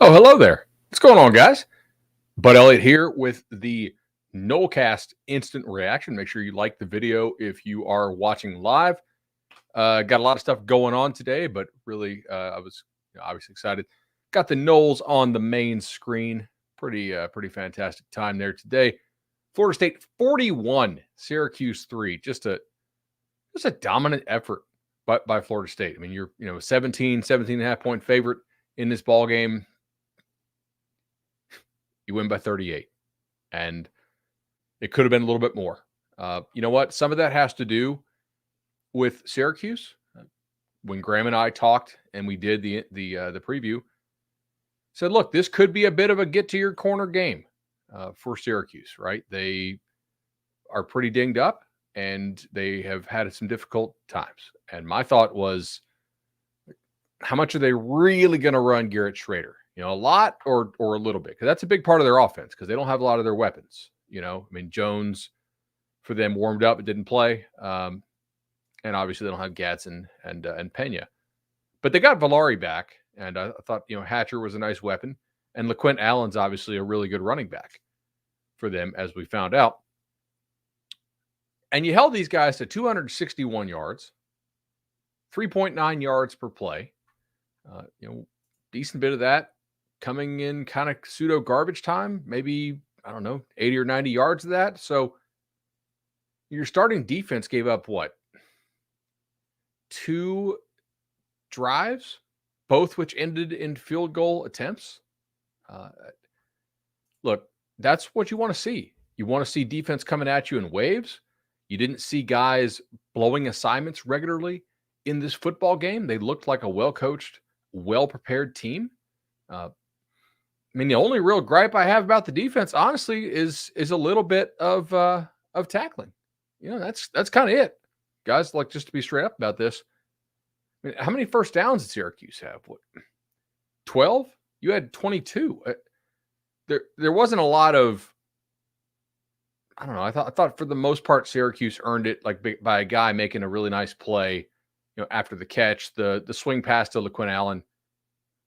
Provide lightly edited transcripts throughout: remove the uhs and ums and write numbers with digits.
Oh, hello there. What's going on, guys? Bud Elliott here with the Nolecast instant reaction. Make sure you like the video if you are watching live. Got a lot of stuff going on today, but really, I was obviously excited. Got the Noles on the main screen. Pretty fantastic time there today. Florida State 41, Syracuse 3. Just a dominant effort by Florida State. I mean, you're 17 and a half point favorite in this ball game. You win by 38, and it could have been a little bit more. You know what? Some of that has to do with Syracuse. When Graham and I talked, and we did the preview, said, look, this could be a bit of a get to your corner game for Syracuse, right? They are pretty dinged up, and they have had some difficult times. And my thought was, how much are they really going to run Garrett Schrader? A lot or a little bit, because that's a big part of their offense, because they don't have a lot of their weapons. I mean, Jones for them warmed up, but didn't play. And obviously they don't have Gadsden and Pena. But they got Valari back, and I thought, Hatcher was a nice weapon. And LaQuint Allen's obviously a really good running back for them, as we found out. And you held these guys to 261 yards, 3.9 yards per play. Decent bit of that coming in kind of pseudo garbage time, maybe, 80 or 90 yards of that. So your starting defense gave up what? 2 drives, both which ended in field goal attempts. Look, that's what you want to see. You want to see defense coming at you in waves. You didn't see guys blowing assignments regularly in this football game. They looked like a well-coached, well-prepared team. The only real gripe I have about the defense, honestly, is a little bit of tackling. That's kind of it, guys. Like, just to be straight up about this, how many first downs did Syracuse have? What, 12? You had 22. There wasn't a lot of. I don't know. I thought for the most part Syracuse earned it, like, by a guy making a really nice play. After the catch, the swing pass to LaQuint Allen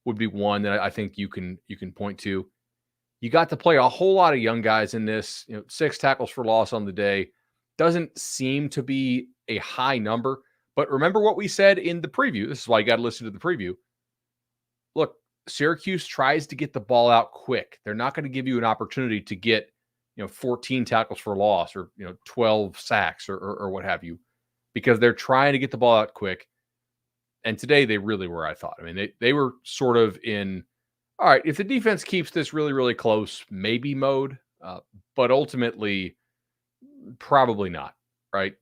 would be one that I think you can point to. You got to play a whole lot of young guys in this. 6 tackles for loss on the day doesn't seem to be a high number. But remember what we said in the preview. This is why you got to listen to the preview. Look, Syracuse tries to get the ball out quick. They're not going to give you an opportunity to get 14 tackles for loss or 12 sacks or what have you, because they're trying to get the ball out quick. And today they really were, I thought. I mean, they were sort of in, all right, if the defense keeps this really, really close, maybe mode, but ultimately probably not, right?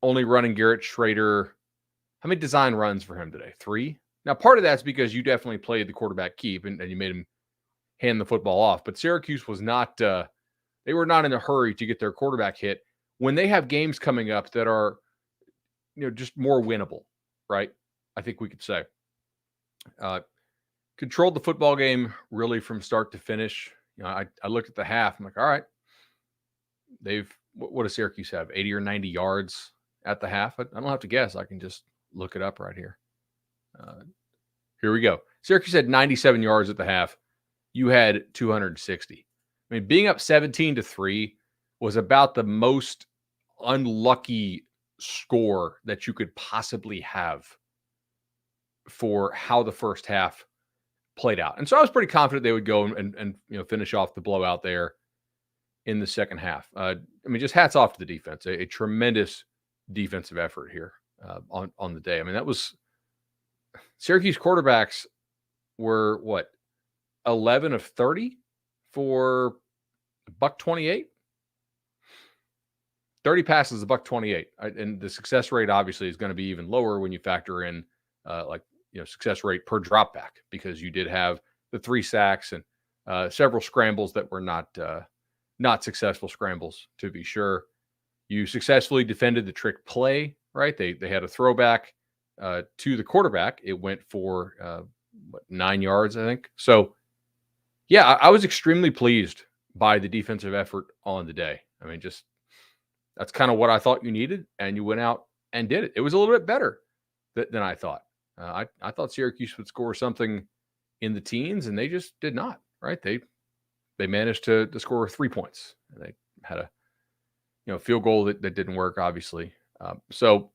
Only running Garrett Schrader. How many design runs for him today? 3? Now, part of that's because you definitely played the quarterback keep and you made him hand the football off. But Syracuse was not, they were not in a hurry to get their quarterback hit when they have games coming up that are, just more winnable, right? I think we could say. Controlled the football game really from start to finish. I looked at the half. I'm like, all right, what does Syracuse have? 80 or 90 yards at the half? I don't have to guess. I can just look it up right here. Here we go. Syracuse had 97 yards at the half. You had 260. I mean, being up 17-3 was about the most unlucky score that you could possibly have for how the first half played out. And so I was pretty confident they would go and finish off the blowout there in the second half. Just hats off to the defense. A tremendous defensive effort here on the day. I mean, that was Syracuse quarterbacks were 11 of 30 for $128. 30 passes, $128. And the success rate obviously is going to be even lower when you factor in success rate per drop back, because you did have the 3 sacks and several scrambles that were not successful scrambles, to be sure. You successfully defended the trick play, right? They had a throwback to the quarterback. It went for 9 yards, I think. So, yeah, I was extremely pleased by the defensive effort on the day. I mean, just that's kind of what I thought you needed, and you went out and did it. It was a little bit better than I thought. I thought Syracuse would score something in the teens, and they just did not, right? They managed to score 3 points, and they had a field goal that didn't work, obviously. So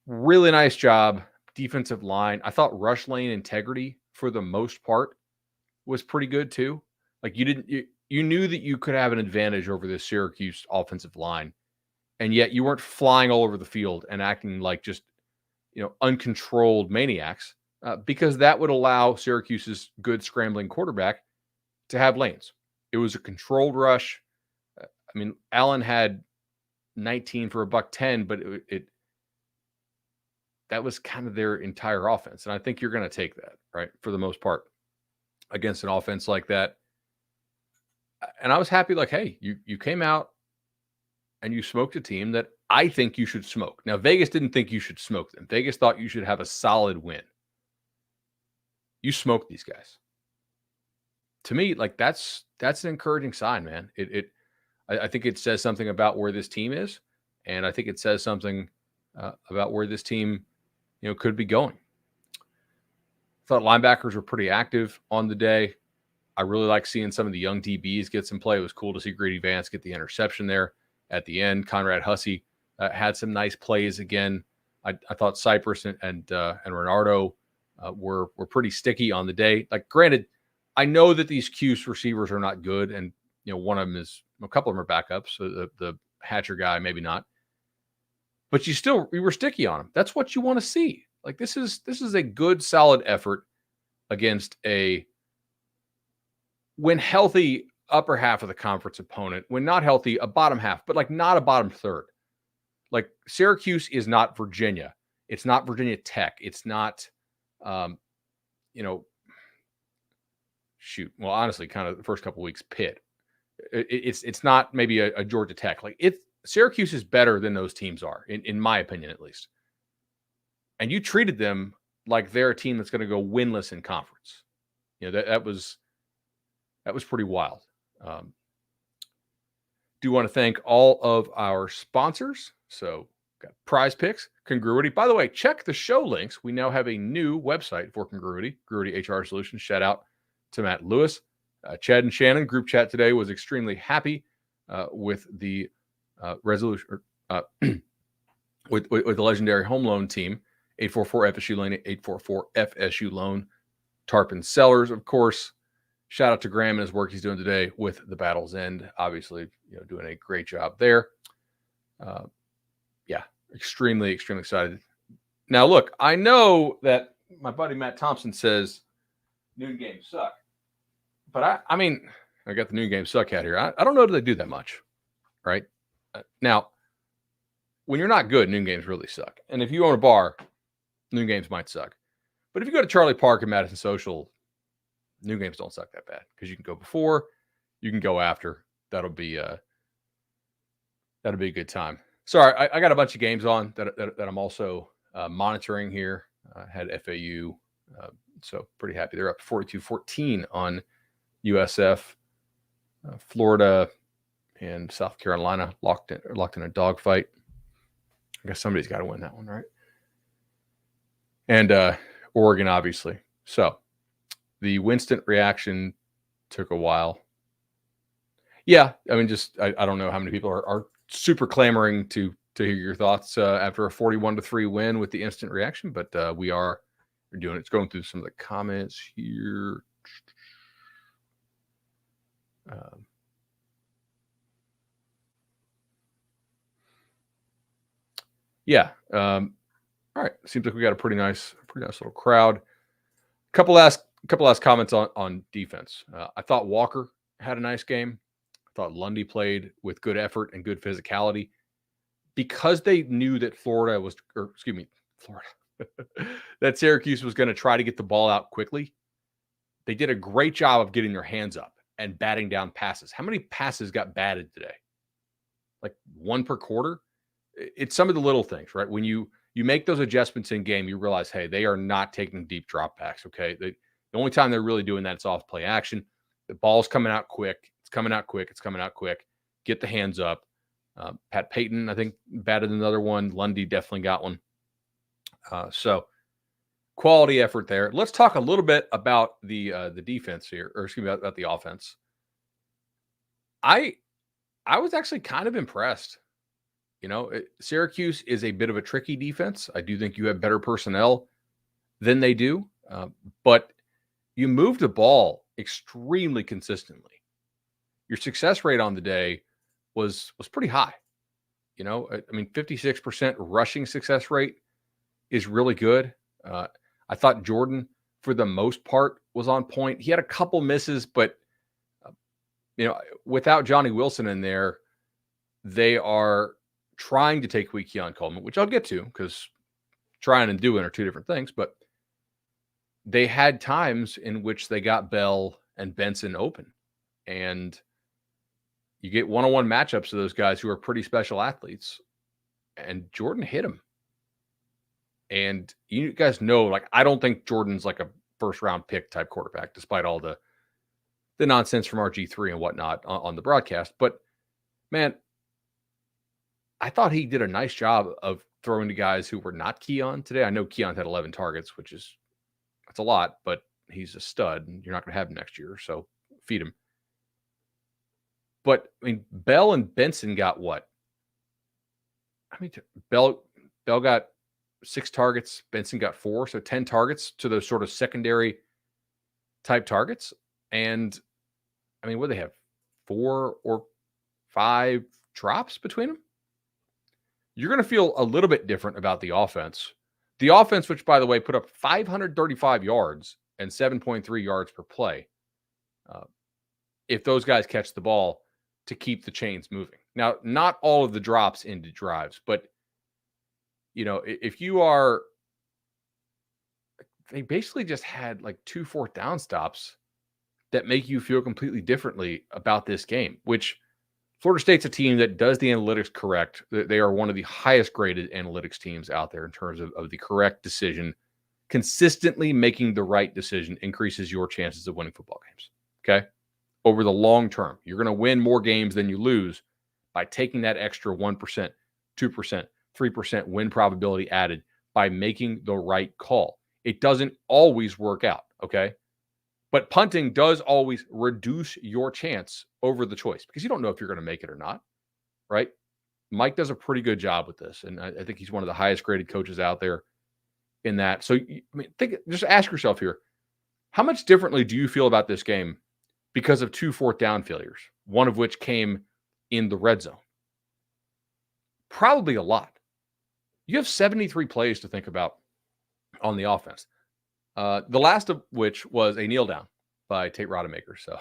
really nice job, defensive line. I thought rush lane integrity for the most part was pretty good too. Like you knew that you could have an advantage over this Syracuse offensive line, and yet you weren't flying all over the field and acting like just uncontrolled maniacs, because that would allow Syracuse's good scrambling quarterback to have lanes. It was a controlled rush. I mean, Allen had 19 for $110, but that was kind of their entire offense. And I think you're going to take that, right, for the most part, against an offense like that. And I was happy, like, hey, you came out and you smoked a team that I think you should smoke. Now, Vegas didn't think you should smoke them. Vegas thought you should have a solid win. You smoked these guys. To me, like, that's an encouraging sign, man. I think it says something about where this team is, and I think it says something about where this team, could be going. Thought linebackers were pretty active on the day. I really like seeing some of the young DBs get some play. It was cool to see Grady Vance get the interception there at the end. Conrad Hussey had some nice plays again. I thought Cypress and Renardo were pretty sticky on the day. Like, granted, I know that these Cuse receivers are not good, and one of them is, a couple of them are backups. So the Hatcher guy, maybe not. But you were sticky on them. That's what you want to see. Like, this is a good, solid effort against a, when healthy, upper half of the conference opponent. When not healthy, a bottom half, but like not a bottom third. Like, Syracuse is not Virginia. It's not Virginia Tech. It's not, shoot. Well, honestly, kind of the first couple of weeks, Pitt. It's not maybe a Georgia Tech. Like, Syracuse is better than those teams are, in my opinion, at least. And you treated them like they're a team that's going to go winless in conference. That was pretty wild. Do want to thank all of our sponsors. So, got Prize Picks, Congruity. By the way, check the show links. We now have a new website for Congruity HR Solutions. Shout out to Matt Lewis. Chad and Shannon group chat today was extremely happy with the resolution with the legendary home loan team. 844 FSU Loan, 844 FSU Loan. Tarpon Sellers, of course. Shout out to Graham and his work he's doing today with the Battle's End. Obviously, doing a great job there. Yeah, extremely, extremely excited. Now, look, I know that my buddy Matt Thompson says noon games suck. But I mean, I got the noon games suck hat here. I don't know that they do that much, right? Now, when you're not good, noon games really suck. And if you own a bar, noon games might suck. But if you go to Charlie Park and Madison Social, noon games don't suck that bad, because you can go before, you can go after. That'll be a good time. Sorry, I got a bunch of games on that I'm also monitoring here. I had FAU, so pretty happy. They're up 42-14 on USF. Florida and South Carolina locked in a dogfight. I guess somebody's got to win that one, right? And Oregon, obviously. So the Winston reaction took a while. Yeah, I mean, I don't know how many people are super clamoring to hear your thoughts after a 41-3 win with the instant reaction, but we're doing it. It's going through some of the comments here. All right. Seems like we got a pretty nice little crowd. Couple last comments on defense. I thought Walker had a nice game. I thought Lundy played with good effort and good physicality, because they knew that that Syracuse was going to try to get the ball out quickly. They did a great job of getting their hands up and batting down passes. How many passes got batted today? Like one per quarter? It's some of the little things, right? When you make those adjustments in game, you realize, hey, they are not taking deep drop backs, okay? The only time they're really doing that is off play action. The ball's coming out quick. It's coming out quick. Get the hands up. Pat Payton, I think, batted another one. Lundy definitely got one. So Quality effort there. Let's talk a little bit about the defense here, or excuse me, about the offense. I I was actually kind of impressed. Syracuse is a bit of a tricky defense. I do think you have better personnel than they do, but you moved the ball extremely consistently. Your success rate on the day was pretty high. 56% rushing success rate is really good. Uh, I thought Jordan, for the most part, was on point. He had a couple misses, but uh, without Johnny Wilson in there, they are trying to take away Keon Coleman, which I'll get to because trying and doing are two different things. But they had times in which they got Bell and Benson open, and you get one-on-one matchups of those guys who are pretty special athletes, and Jordan hit him. And you guys know, like, I don't think Jordan's like a first-round pick type quarterback, despite all the nonsense from RG3 and whatnot on the broadcast. But, man, I thought he did a nice job of throwing to guys who were not Keon today. I know Keon had 11 targets, that's a lot, but he's a stud, and you're not going to have him next year, so feed him. But, Bell and Benson got what? Bell got 6 targets. Benson got 4, so 10 targets to those sort of secondary type targets. And, what do they have? 4 or 5 drops between them? You're going to feel a little bit different about the offense. The offense, which, by the way, put up 535 yards and 7.3 yards per play. If those guys catch the ball to keep the chains moving. Now, not all of the drops into drives, but, if you are, they basically just had like 2 4th down stops that make you feel completely differently about this game, which Florida State's a team that does the analytics correct. They are one of the highest graded analytics teams out there in terms of the correct decision. Consistently making the right decision increases your chances of winning football games. Okay? Over the long term, you're going to win more games than you lose by taking that extra 1%, 2%, 3% win probability added by making the right call. It doesn't always work out, okay? But punting does always reduce your chance over the choice because you don't know if you're going to make it or not, right? Mike does a pretty good job with this, and I think he's one of the highest graded coaches out there in that. So, just ask yourself here, how much differently do you feel about this game because of 2 4th down failures, one of which came in the red zone? Probably a lot. You have 73 plays to think about on the offense. The last of which was a kneel down by Tate Rodemaker. So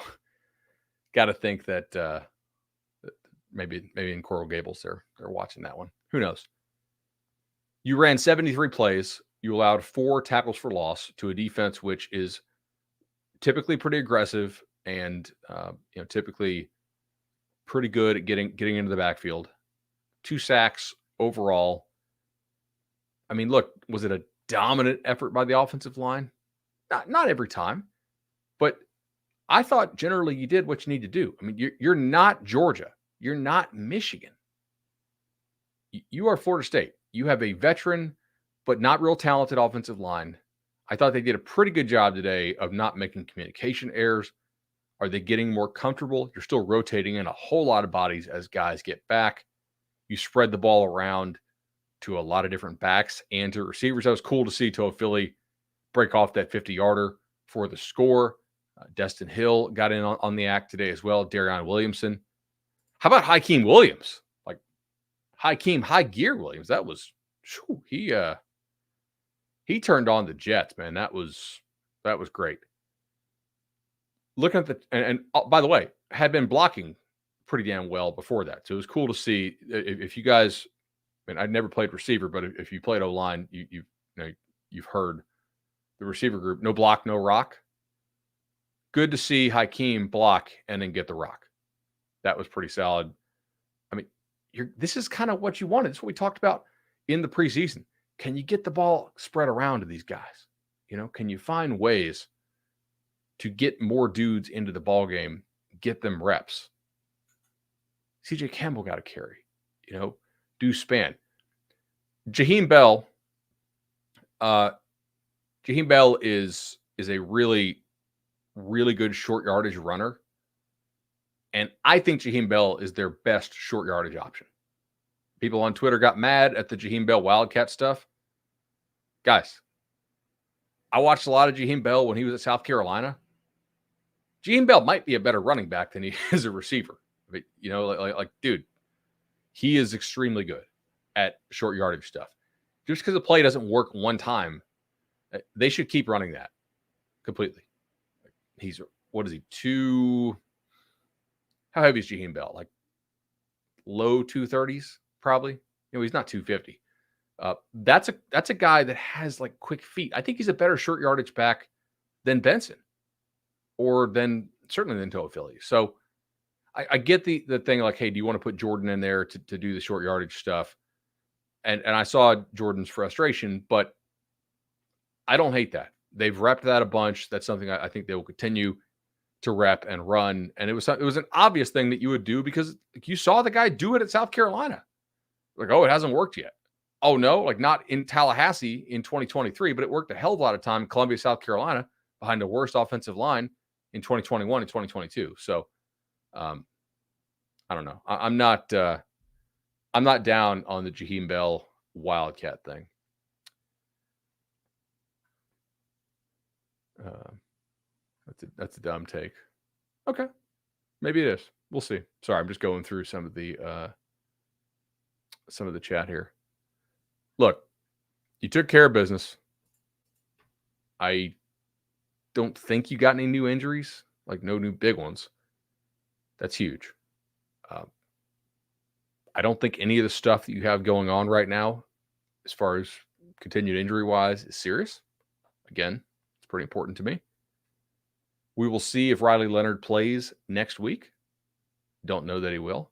got to think that maybe in Coral Gables they're watching that one. Who knows? You ran 73 plays. You allowed 4 tackles for loss to a defense which is typically pretty aggressive and typically pretty good at getting into the backfield. 2 sacks overall. Look, was it a dominant effort by the offensive line? Not every time, but I thought generally you did what you need to do. You're not Georgia. You're not Michigan. You are Florida State. You have a veteran, but not real talented offensive line. I thought they did a pretty good job today of not making communication errors. Are they getting more comfortable? You're still rotating in a whole lot of bodies as guys get back. You spread the ball around to a lot of different backs and to receivers. That was cool to see Toa Philly break off that 50-yarder for the score. Destin Hill got in on the act today as well. Darion Williamson. How about Hakeem Williams? Like Hakeem High Gear Williams. That was, he turned on the Jets, man. That was great. Looking at and by the way, had been blocking pretty damn well before that. So it was cool to see if you guys, I'd never played receiver, but if you played O-line, you've heard the receiver group, no block, no rock. Good to see Hakeem block and then get the rock. That was pretty solid. This is kind of what you wanted. It's what we talked about in the preseason. Can you get the ball spread around to these guys? Can you find ways to get more dudes into the ball game, get them reps? CJ Campbell got a carry, do span. Jaheim Bell Jaheim Bell is a really, really good short yardage runner. And I think Jaheim Bell is their best short yardage option. People on Twitter got mad at the Jaheim Bell Wildcat stuff. Guys, I watched a lot of Jaheim Bell when he was at South Carolina. Jaheim Bell might be a better running back than he is a receiver. But, dude, he is extremely good at short yardage stuff. Just because the play doesn't work one time, they should keep running that completely. He's, what is he, how heavy is Jaheim Bell? Like low 230s, probably. He's not 250. That's a guy that has like quick feet. I think he's a better short yardage back than Benson, or certainly than Toafili. So I get the thing like, hey, do you want to put Jordan in there to do the short yardage stuff? And I saw Jordan's frustration, but I don't hate that. They've repped that a bunch. That's something I think they will continue to rep and run. And it was an obvious thing that you would do because you saw the guy do it at South Carolina. Like, oh, it hasn't worked yet. Oh, no, like not in Tallahassee in 2023, but it worked a hell of a lot of time in Columbia, South Carolina, behind the worst offensive line in 2021 and 2022. So I don't know. I'm not down on the Jaheim Bell Wildcat thing. That's a dumb take. Okay. Maybe it is. We'll see. Sorry, I'm just going through some of the chat here. Look, you took care of business. I don't think you got any new injuries, like no new big ones. That's huge. I don't think any of the stuff that you have going on right now, as far as continued injury-wise, is serious. Again, it's pretty important to me. We will see if Riley Leonard plays next week. Don't know that he will.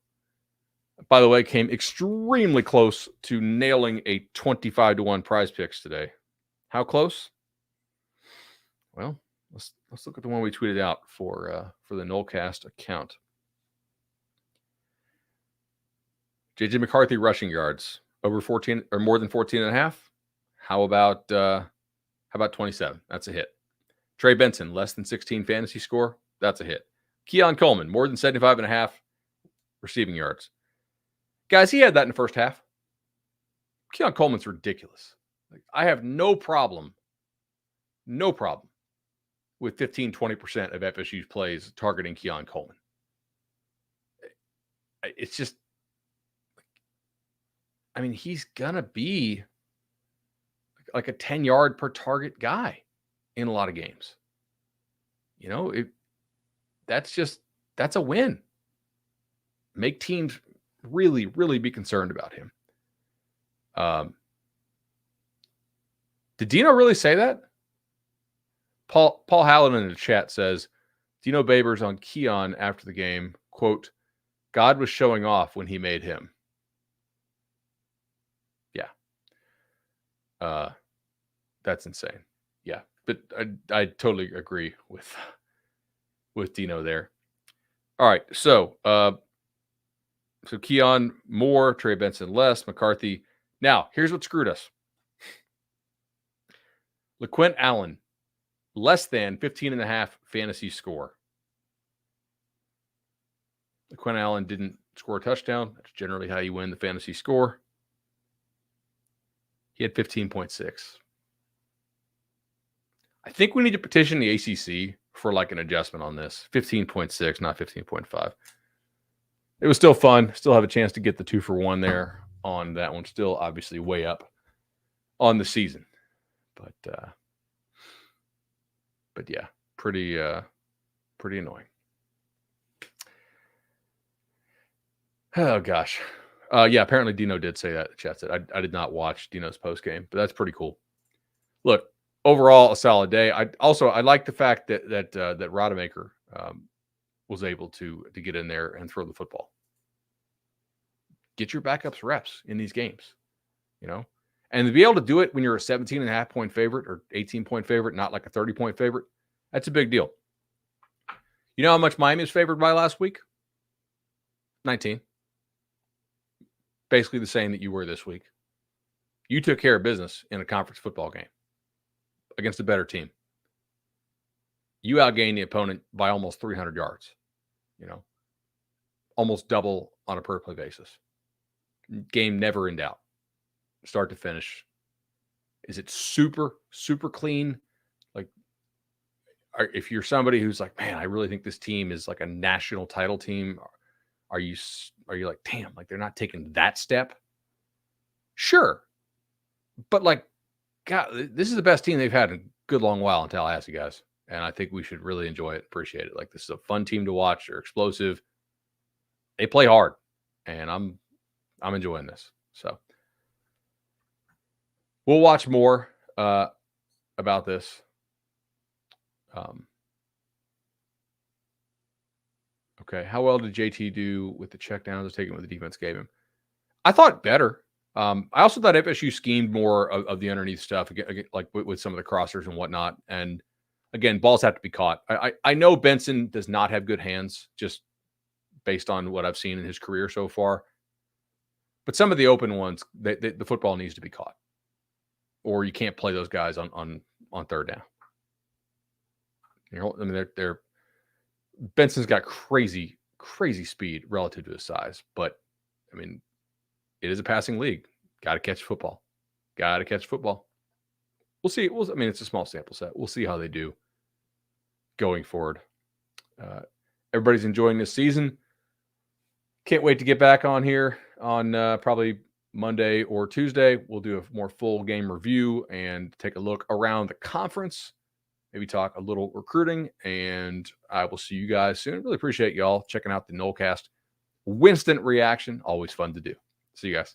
By the way, came extremely close to nailing a 25-1 prize picks today. How close? Well, let's look at the one we tweeted out for the Nolecast account. JJ McCarthy rushing yards over 14 or more than 14.5. How about 27? That's a hit. Trey Benson, less than 16 fantasy score. That's a hit. Keon Coleman, more than 75.5 receiving yards. Guys, he had that in the first half. Keon Coleman's ridiculous. Like, I have no problem with 15-20% of FSU's plays targeting Keon Coleman. It's just, I mean, he's going to be like a 10-yard per target guy in a lot of games. That's a win. Make teams really, really be concerned about him. Did Dino really say that? Paul Hallen in the chat says, Dino Babers on Keon after the game, quote, God was showing off when he made him. Yeah. That's insane. Yeah. But I totally agree with Dino there. All right. So Keon more, Trey Benson less, McCarthy. Now, here's what screwed us. LaQuint Allen, less than 15.5 fantasy score. LaQuint Allen didn't score a touchdown. That's generally how you win the fantasy score. He had 15.6. I think we need to petition the ACC for like an adjustment on this. 15.6, not 15.5. It was still fun. Still have a chance to get the 2-for-1 there on that one. Still obviously way up on the season. But yeah, pretty annoying. Oh gosh. Yeah, apparently Dino did say that. The chat said I did not watch Dino's post game, but that's pretty cool. Look, overall a solid day. I like the fact that Rodemaker was able to get in there and throw the football. Get your backups reps in these games, and to be able to do it when you're a 17.5 point favorite or 18 point favorite, not like a 30 point favorite, that's a big deal. You know how much Miami was favored by last week? 19. Basically the same that you were this week. You took care of business in a conference football game. against a better team. You outgain the opponent by almost 300 yards, almost double on a per play basis. Game never in doubt, start to finish. Is it super, super clean? Like, if you're somebody who's like, man, I really think this team is like a national title team, are you like, damn, like they're not taking that step? Sure. But like, God, this is the best team they've had in a good long while in Tallahassee, guys. And I think we should really enjoy it, appreciate it. Like, this is a fun team to watch. They're explosive. They play hard, and I'm enjoying this. So we'll watch more about this. Okay, how well did JT do with the checkdowns, taking what the defense gave him? I thought better. I also thought FSU schemed more of the underneath stuff, like with some of the crossers and whatnot. And again, balls have to be caught. I know Benson does not have good hands, just based on what I've seen in his career so far. But some of the open ones, the football needs to be caught, or you can't play those guys on third down. I mean, they're Benson's got crazy speed relative to his size, but I mean, it is a passing league. Got to catch football. We'll see. I mean, it's a small sample set. We'll see how they do going forward. Everybody's enjoying this season. Can't wait to get back on here on probably Monday or Tuesday. We'll do a more full game review and take a look around the conference. Maybe talk a little recruiting, and I will see you guys soon. Really appreciate y'all checking out the Nolecast. Winstant reaction, always fun to do. See you guys.